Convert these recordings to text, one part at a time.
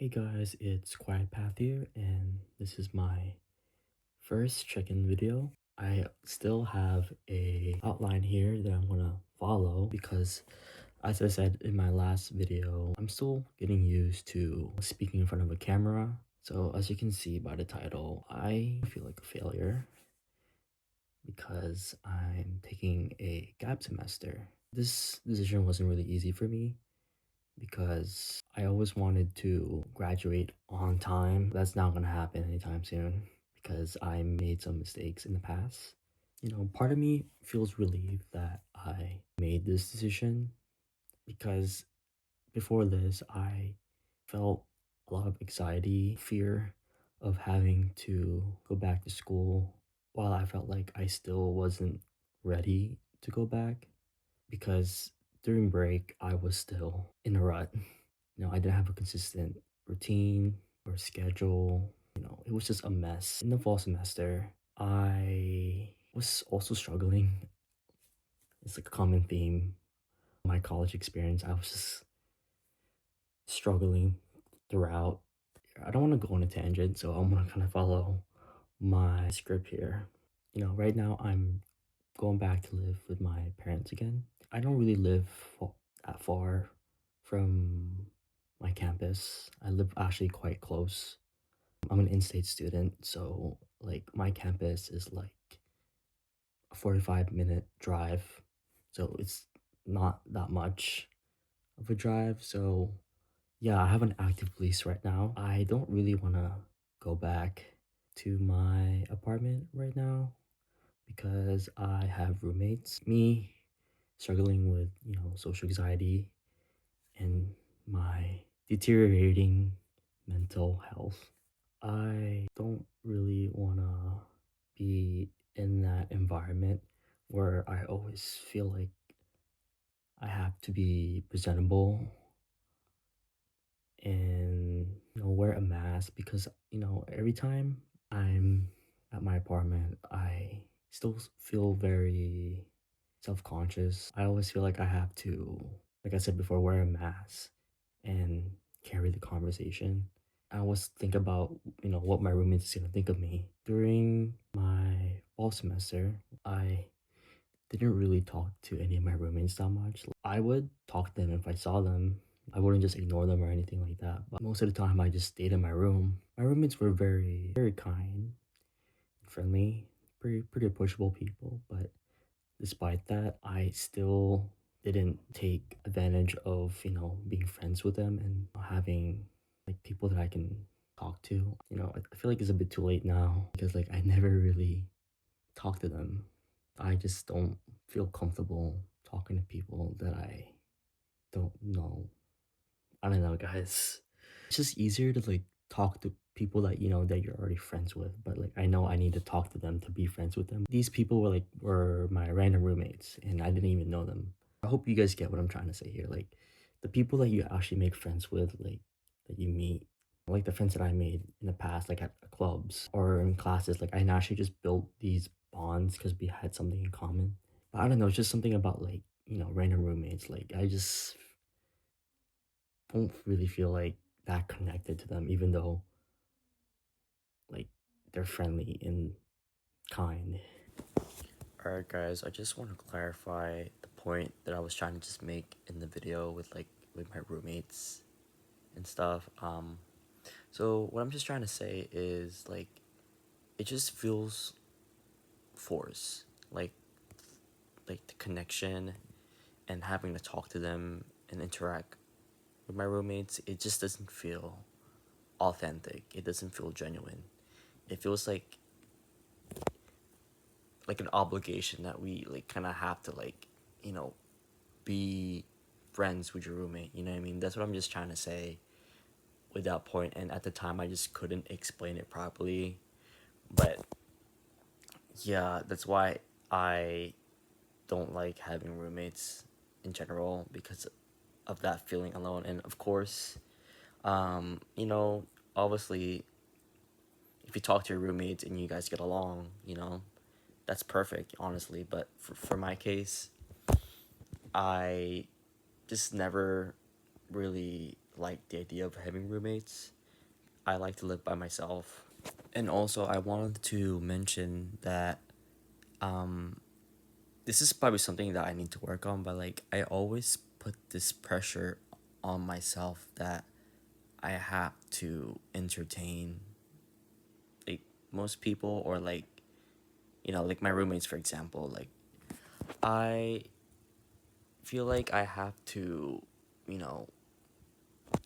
Hey guys, it's Quiet Path here, and this is my first check-in video. I still have a outline here that I'm gonna follow because, as I said in my last video, I'm still getting used to speaking in front of a camera. So as you can see by the title, I feel like a failure because I'm taking a gap semester. This decision wasn't really easy for me because I always wanted to graduate on time. That's not gonna happen anytime soon because I made some mistakes in the past. Part of me feels relieved that I made this decision because before this, I felt a lot of anxiety, fear of having to go back to school while I felt like I still wasn't ready to go back because during break, I was still in a rut. I didn't have a consistent routine or schedule. It was just a mess. In the fall semester, I was also struggling. It's like a common theme. My college experience, I was just struggling throughout. I don't want to go on a tangent, so I'm gonna kind of follow my script here. Right now I'm going back to live with my parents again. I don't really live that far from my campus. I live actually quite close. I'm an in-state student, so like my campus is like a 45-minute drive. So it's not that much of a drive. So yeah, I have an active lease right now. I don't really want to go back to my apartment right now because I have roommates. Me struggling with, social anxiety and my deteriorating mental health. I don't really want to be in that environment where I always feel like I have to be presentable and wear a mask because every time I'm at my apartment I still feel very self-conscious. I always feel like I have to, like I said before, wear a mask and carry the conversation. I always think about what my roommates is gonna think of me. During my fall semester, I didn't really talk to any of my roommates that much. I would talk to them if I saw them. I wouldn't just ignore them or anything like that. But most of the time, I just stayed in my room. My roommates were very, very kind, friendly, pretty approachable people. But despite that, I still didn't take advantage of, being friends with them and having like people that I can talk to. I feel like it's a bit too late now because like I never really talk to them. I just don't feel comfortable talking to people that I don't know. I don't know, guys. It's just easier to like talk to people that that you're already friends with, but like I know I need to talk to them to be friends with them. These people were my random roommates and I didn't even know them. I hope you guys get what I'm trying to say here. Like the people that you actually make friends with, like that you meet, like the friends that I made in the past, like at clubs or in classes, like I naturally just built these bonds because we had something in common. But I don't know, it's just something about like, random roommates. Like I just don't really feel like that connected to them, even though like they're friendly and kind. Alright guys, I just want to clarify the point that I was trying to just make in the video with my roommates and stuff. So what I'm just trying to say is like it just feels forced. Like the connection and having to talk to them and interact with my roommates, it just doesn't feel authentic. It doesn't feel genuine. It feels like an obligation that we like kind of have to like, you know, be friends with your roommate. You know what I mean? That's what I'm just trying to say with that point. And at the time, I just couldn't explain it properly. But yeah, that's why I don't like having roommates in general because of that feeling alone. And of course, you know, obviously, if you talk to your roommates and you guys get along, that's perfect, honestly. But for my case, I just never really liked the idea of having roommates. I like to live by myself. And also, I wanted to mention that um, this is probably something that I need to work on, but like, I always put this pressure on myself that I have to entertain like most people, or like, like my roommates, for example. Like, I feel like I have to, you know,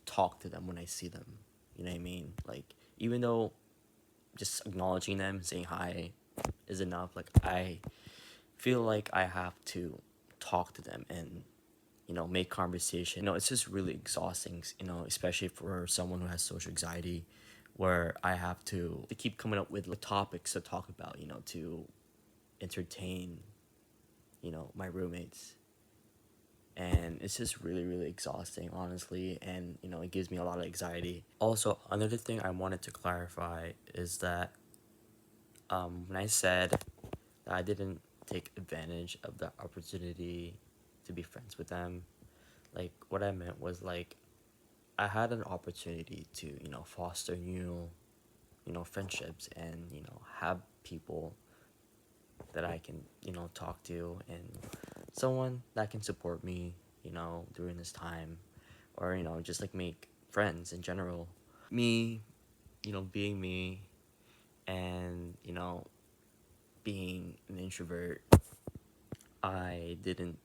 talk to them when I see them. You know what I mean? Like, even though just acknowledging them, saying hi is enough, like, I feel like I have to talk to them and, make conversation. It's just really exhausting, especially for someone who has social anxiety, where I have to keep coming up with like, topics to talk about, to entertain, my roommates. And it's just really, really exhausting, honestly, and it gives me a lot of anxiety. Also, another thing I wanted to clarify is that when I said that I didn't take advantage of the opportunity to be friends with them, like, what I meant was, like, I had an opportunity to foster new friendships, and have people that I can talk to, and someone that can support me during this time, or just like make friends in general. Me, being me, and being an introvert, I didn't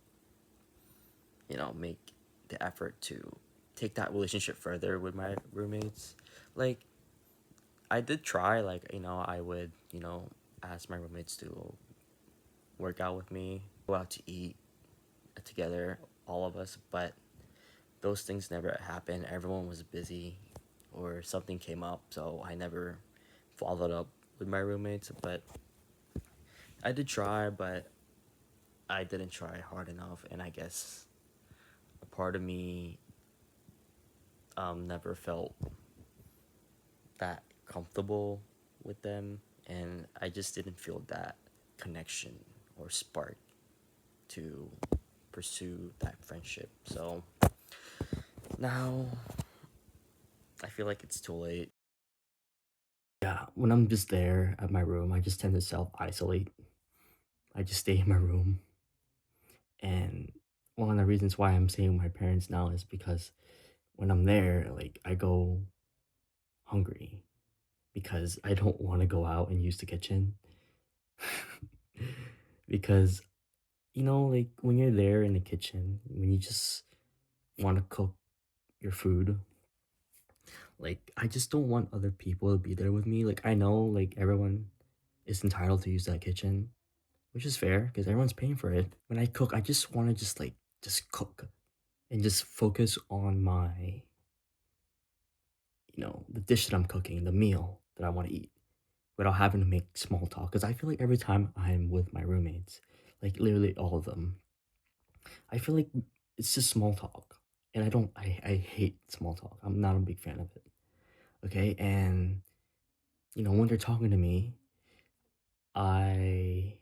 make the effort to take that relationship further with my roommates. Like, I did try, like, I would ask my roommates to work out with me, go out to eat together, all of us, but those things never happened. Everyone was busy, or something came up, so I never followed up with my roommates. But I did try, but I didn't try hard enough, and I guess a part of me never felt that comfortable with them, and I just didn't feel that connection or spark to pursue that friendship. So now I feel like it's too late. Yeah, when I'm just there at my room, I just tend to self isolate. I just stay in my room. And one of the reasons why I'm staying with my parents now is because when I'm there, like, I go hungry because I don't want to go out and use the kitchen. Because, like, when you're there in the kitchen, when you just want to cook your food, like, I just don't want other people to be there with me. Like, I know, like, everyone is entitled to use that kitchen, which is fair because everyone's paying for it. When I cook, I just want to just, like, just cook and just focus on my, the dish that I'm cooking, the meal that I want to eat, without having to make small talk. Because I feel like every time I'm with my roommates, like, literally all of them, I feel like it's just small talk. And I hate small talk. I'm not a big fan of it. Okay. And, when they're talking to me, I,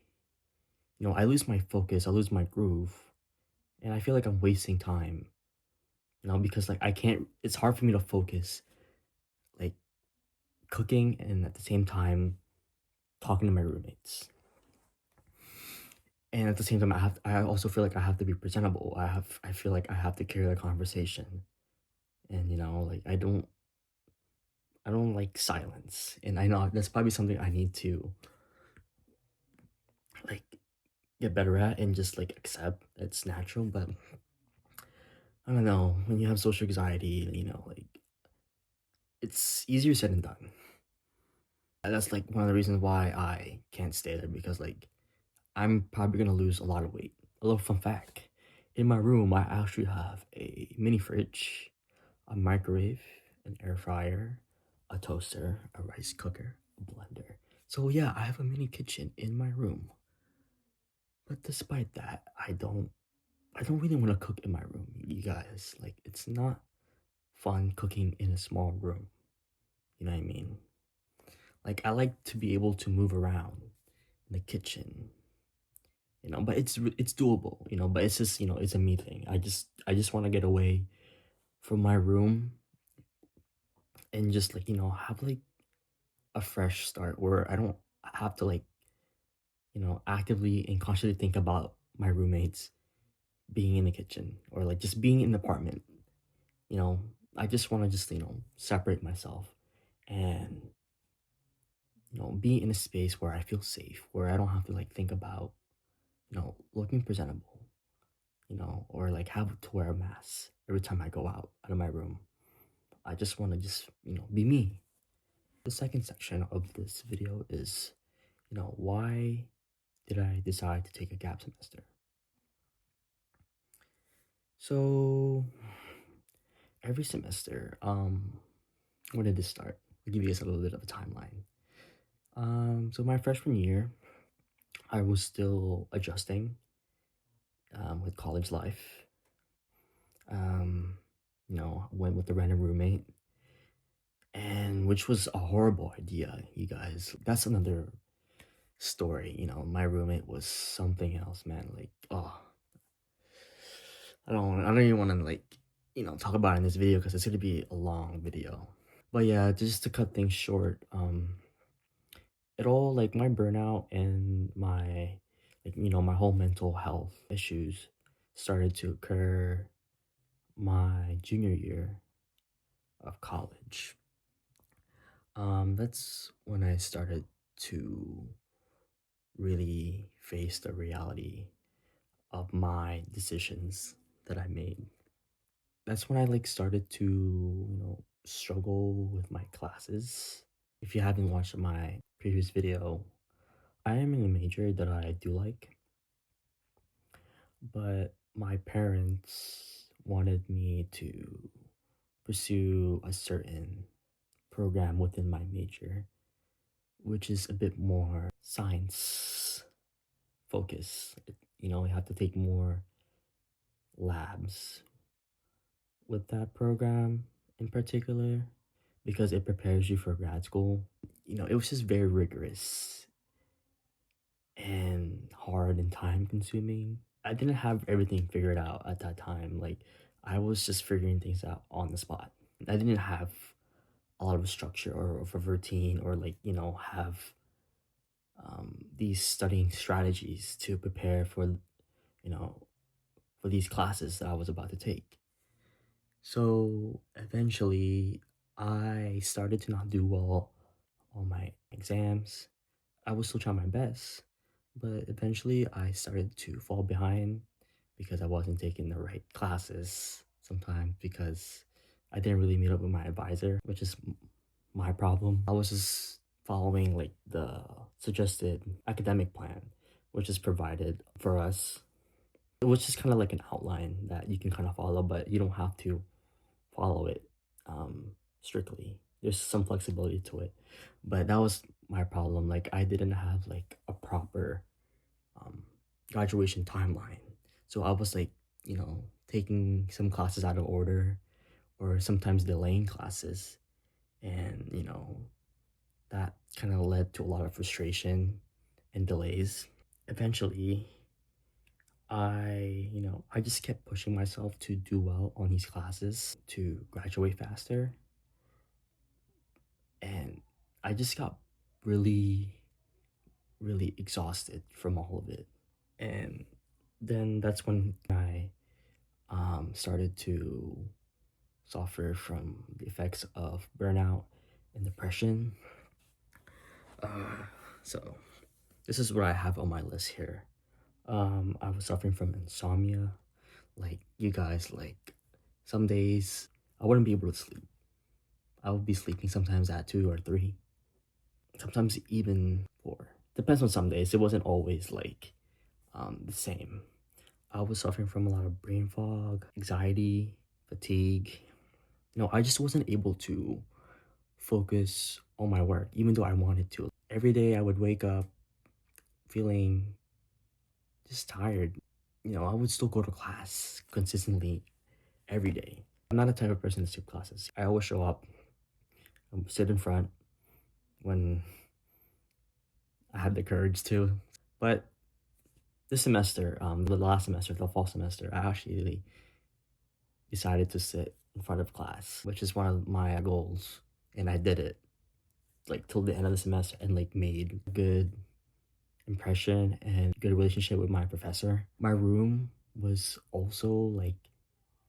I lose my focus, I lose my groove, and I feel like I'm wasting time, because, like, I can't, it's hard for me to focus, like, cooking and at the same time talking to my roommates. And at the same time, I also feel like I have to be presentable. I feel like I have to carry the conversation. And like, I don't like silence. And I know that's probably something I need to, like, get better at and just, like, accept it's natural. But I don't know, when you have social anxiety, like, it's easier said than done. And that's, like, one of the reasons why I can't stay there, because, like, I'm probably gonna lose a lot of weight. A little fun fact: in my room, I actually have a mini fridge, a microwave, an air fryer, a toaster, a rice cooker, a blender. So yeah, I have a mini kitchen in my room. But despite that, I don't really want to cook in my room, you guys. Like, it's not fun cooking in a small room. You know what I mean? Like, I like to be able to move around in the kitchen, but it's doable, but it's just, it's a me thing. I just want to get away from my room and just like, have like a fresh start where I don't have to like, actively and consciously think about my roommates being in the kitchen or like just being in the apartment. You know, I just want to just, separate myself and, be in a space where I feel safe, where I don't have to like think about, looking presentable, or like have to wear a mask every time I go out of my room. I just want to just, be me. The second section of this video is, why did I decide to take a gap semester? So every semester, when did this start? I'll give you guys a little bit of a timeline. So my freshman year, I was still adjusting with college life. Went with the random roommate, and which was a horrible idea, you guys. That's another story. My roommate was something else, man. Like, oh, I don't even want to like, talk about it in this video because it's gonna be a long video. But yeah, just to cut things short, it all like my burnout and my like my whole mental health issues started to occur my junior year of college. That's when I started to really face the reality of my decisions that I made. That's when I like started to, struggle with my classes. If you haven't watched my previous video, I am in a major that I do like, but my parents wanted me to pursue a certain program within my major, which is a bit more science focused. You have to take more labs with that program in particular because it prepares you for grad school. It was just very rigorous and hard and time consuming. I didn't have everything figured out at that time. Like, I was just figuring things out on the spot. I didn't have a lot of structure or of a routine or like, have these studying strategies to prepare you know, for these classes that I was about to take. So eventually, I started to not do well on my exams. I was still trying my best, but eventually I started to fall behind because I wasn't taking the right classes sometimes because I didn't really meet up with my advisor, which is my problem. I was just following like the suggested academic plan, which is provided for us, which is kind of like an outline that you can kind of follow, but you don't have to follow it strictly. There's some flexibility to it, but that was my problem. Like I didn't have like a proper um, graduation timeline, so I was like taking some classes out of order or sometimes delaying classes, and that kind of led to a lot of frustration and delays. Eventually, I just kept pushing myself to do well on these classes to graduate faster. And I just got really, really exhausted from all of it. And then that's when I started to suffer from the effects of burnout and depression. So this is what I have on my list here. I was suffering from insomnia. Like you guys, like some days I wouldn't be able to sleep. I would be sleeping sometimes at 2 or 3, sometimes even 4. Depends on some days. It wasn't always like the same. I was suffering from a lot of brain fog, anxiety, fatigue. I just wasn't able to focus on my work, even though I wanted to. Every day I would wake up feeling just tired. I would still go to class consistently every day. I'm not the type of person to skip classes. I always show up, sit in front when I had the courage to. But this semester, the last semester, the fall semester, I actually decided to sit in front of class, which is one of my goals and I did it like till the end of the semester and like made a good impression and good relationship with my professor. My room was also like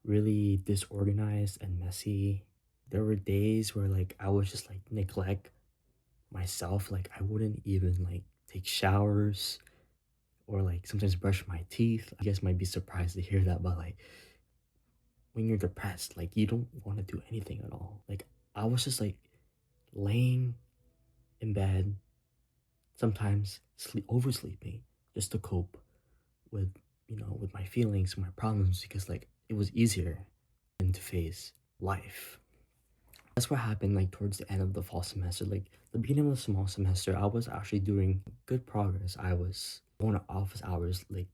really disorganized and messy. There were days where like I would just like neglect myself. Like I wouldn't even like take showers or like sometimes brush my teeth. You guys might be surprised to hear that, but like when you're depressed, like you don't want to do anything at all. Like I was just like laying in bed, sometimes oversleeping just to cope with with my feelings, my problems, because like it was easier than to face life. That's what happened like towards the end of the fall semester. Like the beginning of the small semester, I was actually doing good progress. I was going to office hours like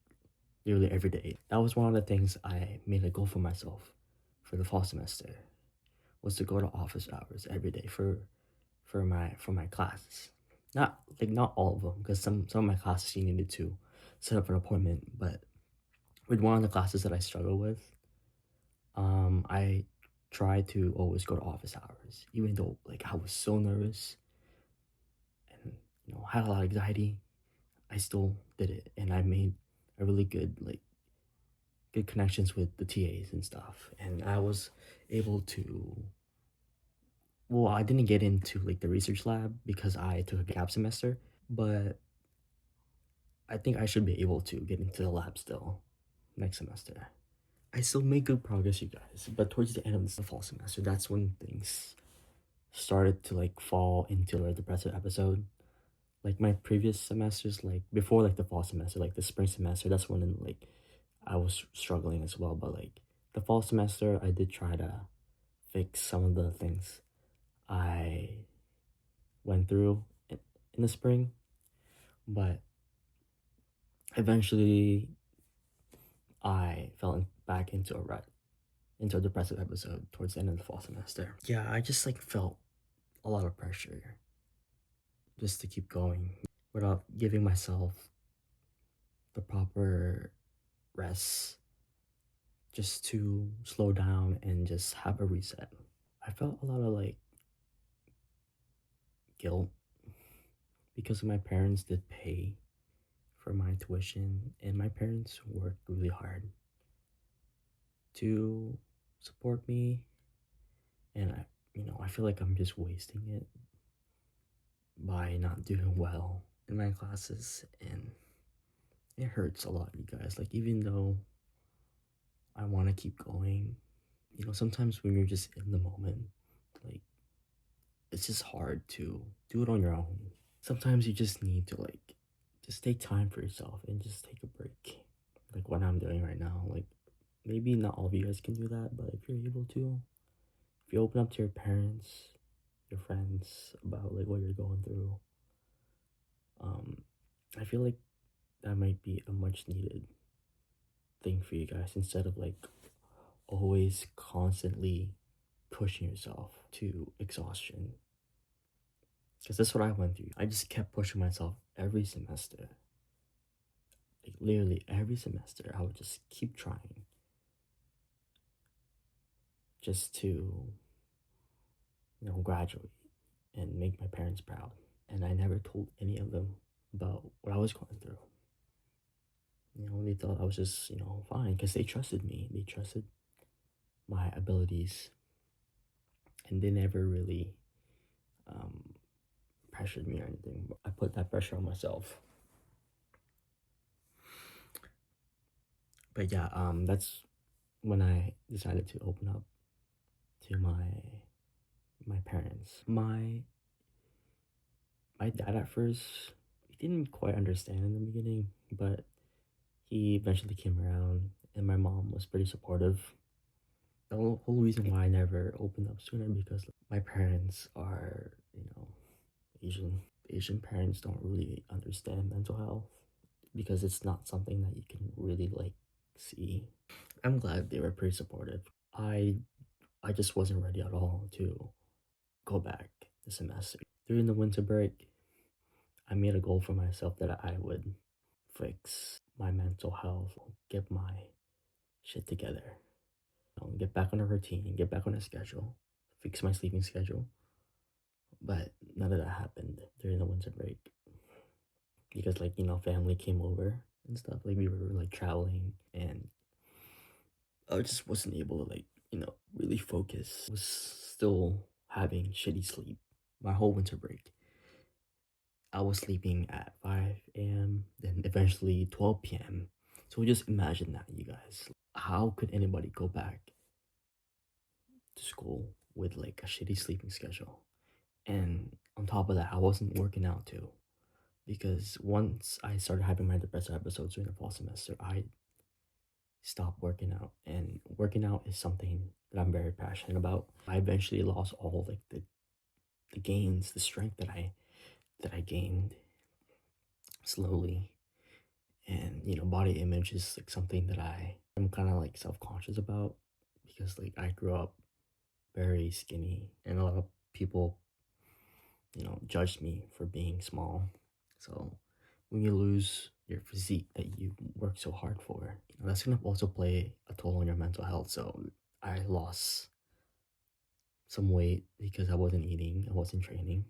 nearly every day. That was one of the things I made a goal for myself for the fall semester, was to go to office hours every day for my classes. Not all of them, because some of my classes you needed to set up an appointment, but with one of the classes that I struggle with, I try to always go to office hours, even though like I was so nervous and had a lot of anxiety. I still did it, and I made a really good connections with the TAs and stuff, and I was able to. Well, I didn't get into like the research lab because I took a gap semester, but I think I should be able to get into the lab still next semester. I still made good progress, you guys, but towards the end of the fall semester, that's when things started to like fall into a depressive episode. Like my previous semesters, like before like the fall semester, like the spring semester, that's when like I was struggling as well. But like the fall semester, I did try to fix some of the things I went through in the spring, but eventually I fell back into a rut, into a depressive episode towards the end of the fall semester. Yeah, I just like felt a lot of pressure just to keep going without giving myself the proper rest, just to slow down and just have a reset. I felt a lot of like guilt because my parents did pay for my tuition, and my parents worked really hard to support me, and I feel like I'm just wasting it by not doing well in my classes, and it hurts a lot, you guys. Like even though I want to keep going, sometimes when you're just in the moment, like it's just hard to do it on your own. Sometimes you just need to like just take time for yourself and just take a break. Like what I'm doing right now. Like maybe not all of you guys can do that, but if you're able to, if you open up to your parents, your friends about like what you're going through, um, I feel like that might be a much needed thing for you guys, instead of like always constantly pushing yourself to exhaustion. Because that's what I went through. I just kept pushing myself every semester. Like literally every semester, I would just keep trying just to, graduate and make my parents proud. And I never told any of them about what I was going through. They thought I was just, fine, because they trusted me. They trusted my abilities, and they never really um, pressured me or anything. I put that pressure on myself. But yeah, that's when I decided to open up to my parents. My dad at first, he didn't quite understand in the beginning, but he eventually came around, and my mom was pretty supportive. The whole reason why I never opened up sooner, because my parents are, Asian. Asian parents don't really understand mental health because it's not something that you can really like see. I'm glad they were pretty supportive. I just wasn't ready at all to go back the semester. During the winter break, I made a goal for myself that I would fix my mental health, get my shit together, get back on a routine, get back on a schedule, fix my sleeping schedule, But none of that happened during the winter break because, like, family came over and stuff. Like, we were like traveling, and I just wasn't able to, like, really focus. I was still having shitty sleep my whole winter break. I was sleeping at 5 a.m., then eventually 12 p.m. So just imagine that, you guys. How could anybody go back to school with like a shitty sleeping schedule? And on top of that, I wasn't working out too. Because once I started having my depressive episodes during the fall semester, I stopped working out. And working out is something that I'm very passionate about. I eventually lost all like the gains, the strength that I gained slowly. And body image is like something that I'm kind of like self-conscious about because like I grew up very skinny and a lot of people judged me for being small. So when you lose your physique that you work so hard for, that's gonna also play a toll on your mental health. So I lost some weight because I wasn't eating, I wasn't training.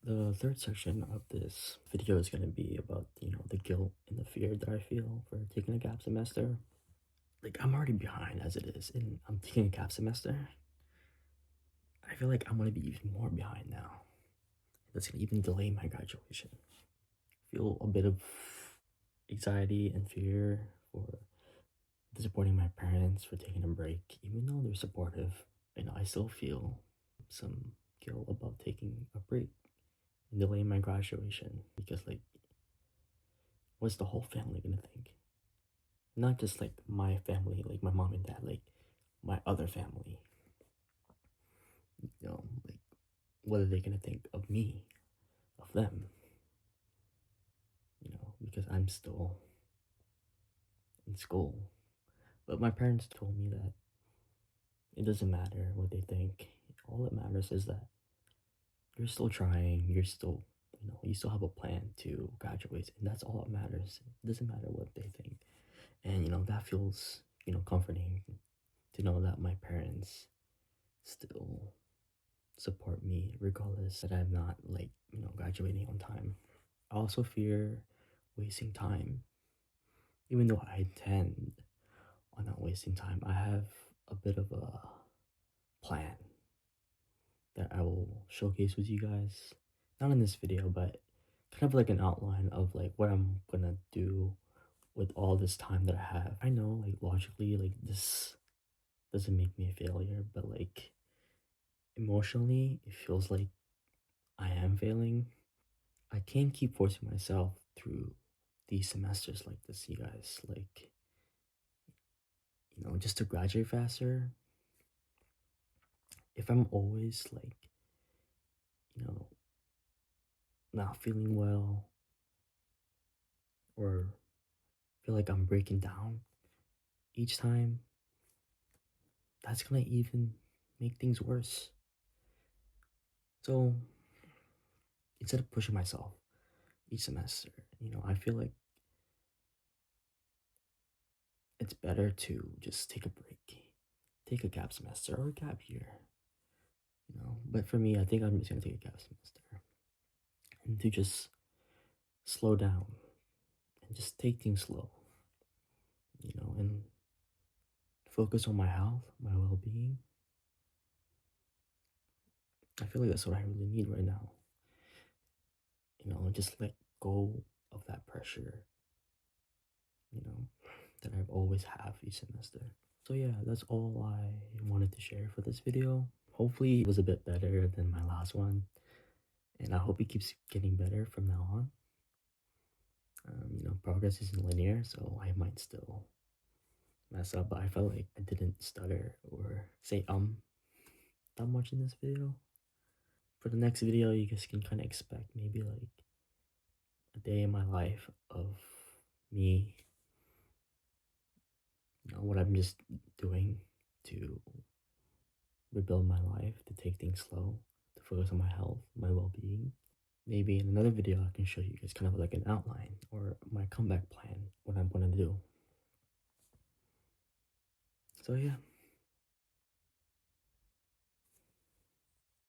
The third section of this video is gonna be about the guilt and the fear that I feel for taking a gap semester. Like, I'm already behind as it is, and I'm taking a gap semester. I feel like I'm gonna be even more behind now. That's gonna even delay my graduation. Feel a bit of anxiety and fear for disappointing my parents for taking a break, even though they're supportive. I still feel some guilt about taking a break and delaying my graduation because, like, what's the whole family gonna think? Not just like my family, like my mom and dad, like my other family. Like, what are they gonna think of me, of them? Because I'm still in school. But my parents told me that it doesn't matter what they think. All that matters is that you're still trying, you're still, you still have a plan to graduate, and that's all that matters. It doesn't matter what they think. And, that feels, comforting to know that my parents still support me regardless that I'm not, like, graduating on time. I also fear wasting time. Even though I intend on not wasting time, I have a bit of a plan that I will showcase with you guys. Not in this video, but kind of like an outline of like what I'm gonna do with all this time that I have. I know, like, logically, like, this doesn't make me a failure, but like emotionally, it feels like I am failing. I can't keep forcing myself through these semesters like this, you guys. Like, just to graduate faster. If I'm always like, you know, not feeling well or feel like I'm breaking down each time, that's gonna even make things worse. So instead of pushing myself each semester, I feel like it's better to just take a break, take a gap semester or a gap year. But for me, I think I'm just gonna take a gap semester and to just slow down and just take things slow, and focus on my health, my well-being. I feel like that's what I really need right now. Just let go of that pressure, you know, that I've always have each semester. So yeah, that's all I wanted to share for this video. Hopefully it was a bit better than my last one, and I hope it keeps getting better from now on. Progress isn't linear, so I might still mess up, but I felt like I didn't stutter or say that much in this video. For the next video, you guys can kind of expect maybe like a day in my life of me, what I'm just doing to rebuild my life, to take things slow, to focus on my health, my well-being. Maybe in another video, I can show you guys kind of like an outline or my comeback plan, what I'm gonna do. So yeah.